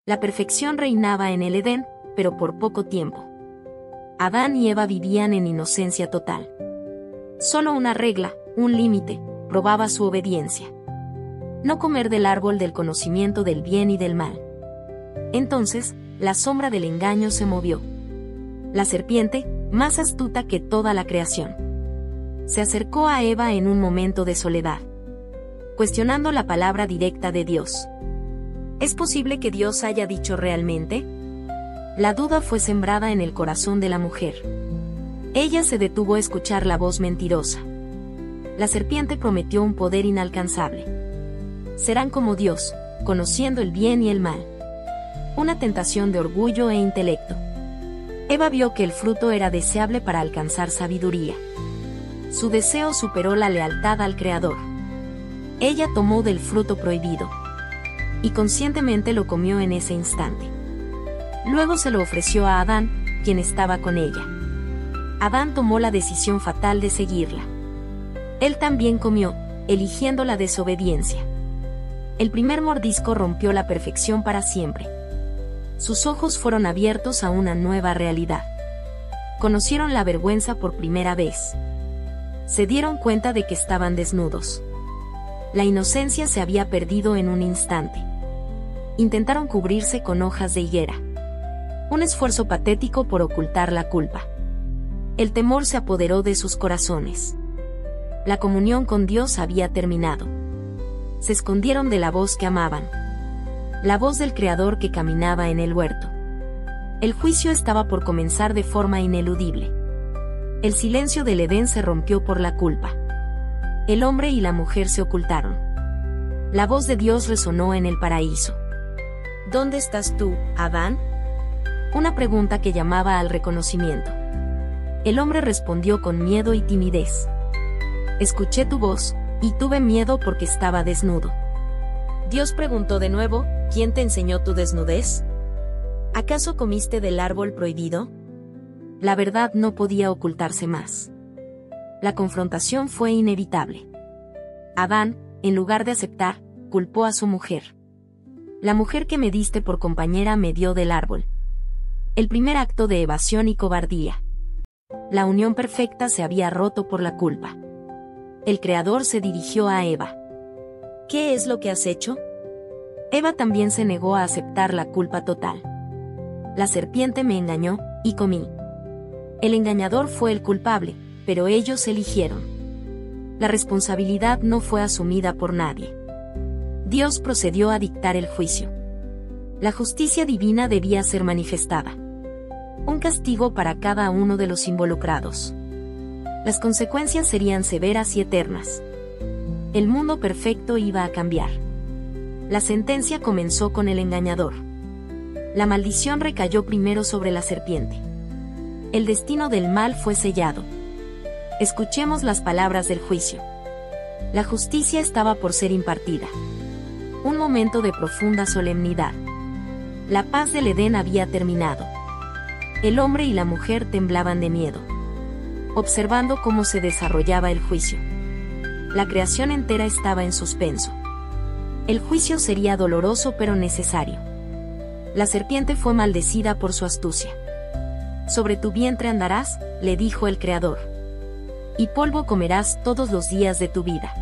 La perfección reinaba en el Edén, pero por poco tiempo. Adán y Eva vivían en inocencia total. Solo una regla, un límite, probaba su obediencia: no comer del árbol del conocimiento del bien y del mal. Entonces, la sombra del engaño se movió. La serpiente, más astuta que toda la creación, se acercó a Eva en un momento de soledad, cuestionando la palabra directa de Dios. ¿Es posible que Dios haya dicho realmente? La duda fue sembrada en el corazón de la mujer. Ella se detuvo a escuchar la voz mentirosa. La serpiente prometió un poder inalcanzable. Serán como Dios, conociendo el bien y el mal. Una tentación de orgullo e intelecto. Eva vio que el fruto era deseable para alcanzar sabiduría. Su deseo superó la lealtad al Creador. Ella tomó del fruto prohibido y conscientemente lo comió en ese instante. Luego se lo ofreció a Adán, quien estaba con ella. Adán tomó la decisión fatal de seguirla. Él también comió, eligiendo la desobediencia. El primer mordisco rompió la perfección para siempre. Sus ojos fueron abiertos a una nueva realidad. Conocieron la vergüenza por primera vez. Se dieron cuenta de que estaban desnudos. La inocencia se había perdido en un instante. Intentaron cubrirse con hojas de higuera. Un esfuerzo patético por ocultar la culpa. El temor se apoderó de sus corazones. La comunión con Dios había terminado. Se escondieron de la voz que amaban. La voz del Creador que caminaba en el huerto. El juicio estaba por comenzar de forma ineludible. El silencio del Edén se rompió por la culpa. El hombre y la mujer se ocultaron. La voz de Dios resonó en el paraíso. ¿Dónde estás tú, Adán? Una pregunta que llamaba al reconocimiento. El hombre respondió con miedo y timidez. Escuché tu voz, y tuve miedo porque estaba desnudo. Dios preguntó de nuevo, ¿quién te enseñó tu desnudez? ¿Acaso comiste del árbol prohibido? La verdad no podía ocultarse más. La confrontación fue inevitable. Adán, en lugar de aceptar, culpó a su mujer. La mujer que me diste por compañera me dio del árbol. El primer acto de evasión y cobardía. La unión perfecta se había roto por la culpa. El Creador se dirigió a Eva. ¿Qué es lo que has hecho? Eva también se negó a aceptar la culpa total. La serpiente me engañó, y comí. El engañador fue el culpable, pero ellos eligieron. La responsabilidad no fue asumida por nadie. Dios procedió a dictar el juicio. La justicia divina debía ser manifestada. Un castigo para cada uno de los involucrados. Las consecuencias serían severas y eternas. El mundo perfecto iba a cambiar. La sentencia comenzó con el engañador. La maldición recayó primero sobre la serpiente. El destino del mal fue sellado. Escuchemos las palabras del juicio. La justicia estaba por ser impartida. Un momento de profunda solemnidad. La paz del Edén había terminado. El hombre y la mujer temblaban de miedo, observando cómo se desarrollaba el juicio. La creación entera estaba en suspenso. El juicio sería doloroso pero necesario. La serpiente fue maldecida por su astucia. Sobre tu vientre andarás, le dijo el Creador. Y polvo comerás todos los días de tu vida.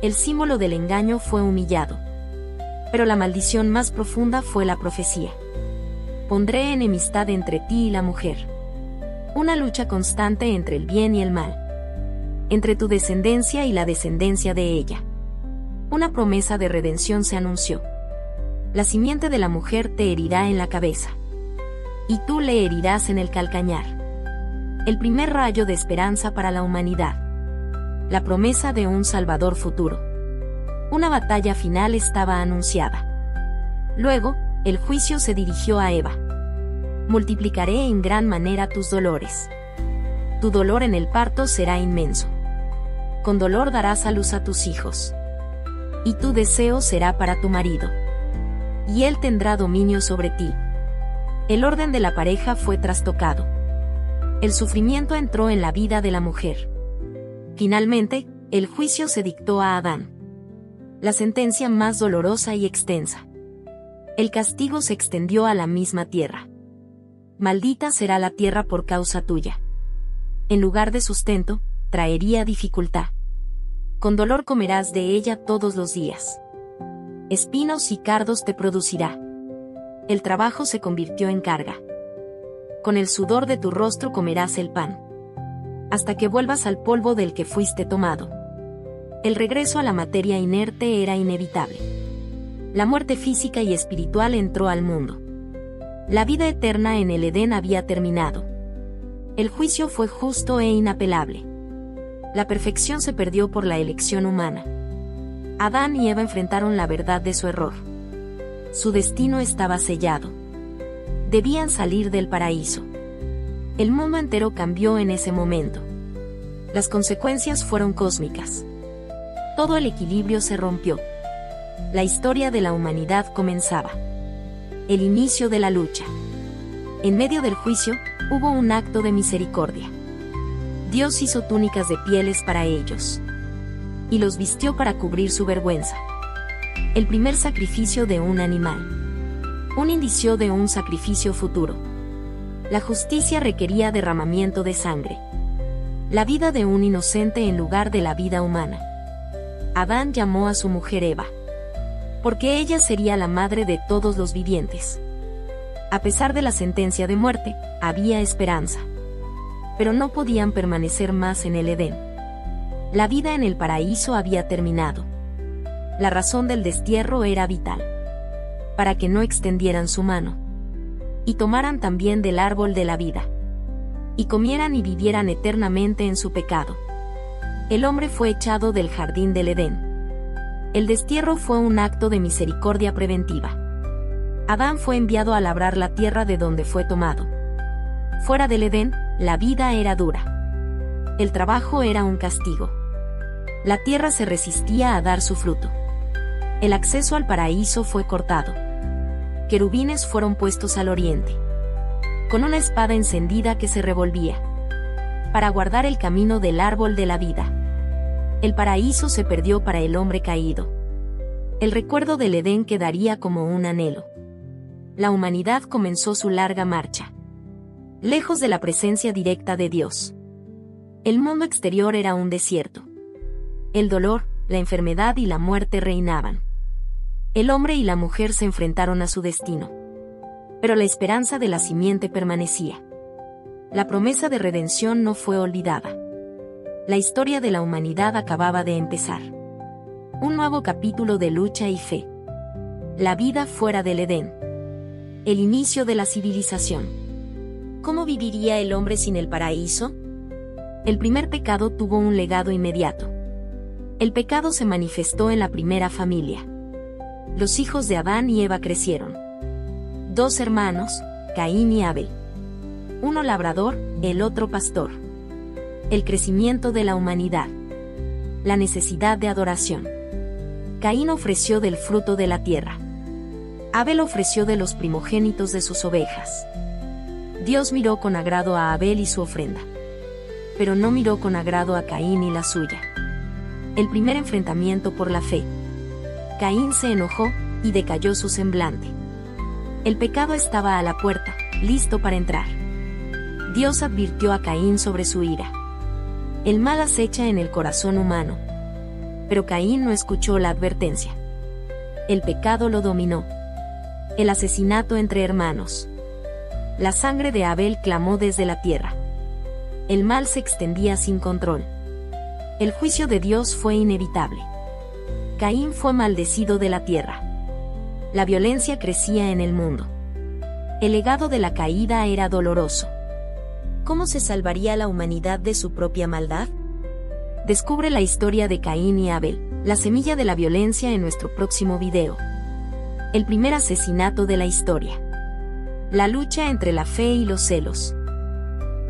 El símbolo del engaño fue humillado. Pero la maldición más profunda fue la profecía. Pondré enemistad entre ti y la mujer. Una lucha constante entre el bien y el mal. Entre tu descendencia y la descendencia de ella. Una promesa de redención se anunció. La simiente de la mujer te herirá en la cabeza. Y tú le herirás en el calcañar. El primer rayo de esperanza para la humanidad. La promesa de un Salvador futuro. Una batalla final estaba anunciada. Luego, el juicio se dirigió a Eva. Multiplicaré en gran manera tus dolores. Tu dolor en el parto será inmenso. Con dolor darás a luz a tus hijos. Y tu deseo será para tu marido. Y él tendrá dominio sobre ti. El orden de la pareja fue trastocado. El sufrimiento entró en la vida de la mujer. Finalmente, el juicio se dictó a Adán. La sentencia más dolorosa y extensa. El castigo se extendió a la misma tierra. Maldita será la tierra por causa tuya. En lugar de sustento, traería dificultad. Con dolor comerás de ella todos los días. Espinos y cardos te producirá. El trabajo se convirtió en carga. Con el sudor de tu rostro comerás el pan, hasta que vuelvas al polvo del que fuiste tomado. El regreso a la materia inerte era inevitable. La muerte física y espiritual entró al mundo. La vida eterna en el Edén había terminado. El juicio fue justo e inapelable. La perfección se perdió por la elección humana. Adán y Eva enfrentaron la verdad de su error. Su destino estaba sellado. Debían salir del paraíso. El mundo entero cambió en ese momento. Las consecuencias fueron cósmicas. Todo el equilibrio se rompió. La historia de la humanidad comenzaba. El inicio de la lucha. En medio del juicio, hubo un acto de misericordia. Dios hizo túnicas de pieles para ellos. Y los vistió para cubrir su vergüenza. El primer sacrificio de un animal. Un indicio de un sacrificio futuro. La justicia requería derramamiento de sangre. La vida de un inocente en lugar de la vida humana. Adán llamó a su mujer Eva, porque ella sería la madre de todos los vivientes. A pesar de la sentencia de muerte, había esperanza. Pero no podían permanecer más en el Edén. La vida en el paraíso había terminado. La razón del destierro era vital. Para que no extendieran su mano. Y tomaran también del árbol de la vida. Y comieran y vivieran eternamente en su pecado. El hombre fue echado del jardín del Edén. El destierro fue un acto de misericordia preventiva. Adán fue enviado a labrar la tierra de donde fue tomado. Fuera del Edén, la vida era dura. El trabajo era un castigo. La tierra se resistía a dar su fruto. El acceso al paraíso fue cortado. Querubines fueron puestos al oriente, con una espada encendida que se revolvía, para guardar el camino del árbol de la vida. El paraíso se perdió para el hombre caído. El recuerdo del Edén quedaría como un anhelo. La humanidad comenzó su larga marcha, lejos de la presencia directa de Dios. El mundo exterior era un desierto. El dolor, la enfermedad y la muerte reinaban. El hombre y la mujer se enfrentaron a su destino. Pero la esperanza de la simiente permanecía. La promesa de redención no fue olvidada. La historia de la humanidad acababa de empezar. Un nuevo capítulo de lucha y fe. La vida fuera del Edén. El inicio de la civilización. ¿Cómo viviría el hombre sin el paraíso? El primer pecado tuvo un legado inmediato. El pecado se manifestó en la primera familia. Los hijos de Adán y Eva crecieron. 2 hermanos, Caín y Abel. Uno labrador, el otro pastor. El crecimiento de la humanidad. La necesidad de adoración. Caín ofreció del fruto de la tierra. Abel ofreció de los primogénitos de sus ovejas. Dios miró con agrado a Abel y su ofrenda. Pero no miró con agrado a Caín y la suya. El primer enfrentamiento por la fe. Caín se enojó, y decayó su semblante. El pecado estaba a la puerta, listo para entrar. Dios advirtió a Caín sobre su ira. El mal acecha en el corazón humano. Pero Caín no escuchó la advertencia. El pecado lo dominó. El asesinato entre hermanos. La sangre de Abel clamó desde la tierra. El mal se extendía sin control. El juicio de Dios fue inevitable. Caín fue maldecido de la tierra. La violencia crecía en el mundo. El legado de la caída era doloroso. ¿Cómo se salvaría la humanidad de su propia maldad? Descubre la historia de Caín y Abel, la semilla de la violencia, en nuestro próximo video. El primer asesinato de la historia. La lucha entre la fe y los celos.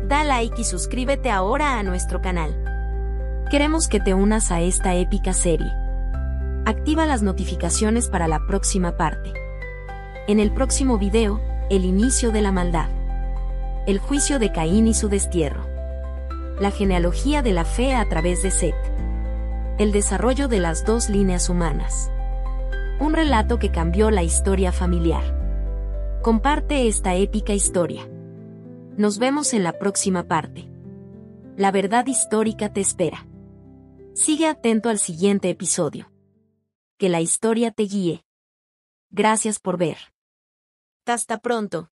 Da like y suscríbete ahora a nuestro canal. Queremos que te unas a esta épica serie. Activa las notificaciones para la próxima parte. En el próximo video, el inicio de la maldad. El juicio de Caín y su destierro. La genealogía de la fe a través de Set. El desarrollo de las 2 líneas humanas. Un relato que cambió la historia familiar. Comparte esta épica historia. Nos vemos en la próxima parte. La verdad histórica te espera. Sigue atento al siguiente episodio. Que la historia te guíe. Gracias por ver. Hasta pronto.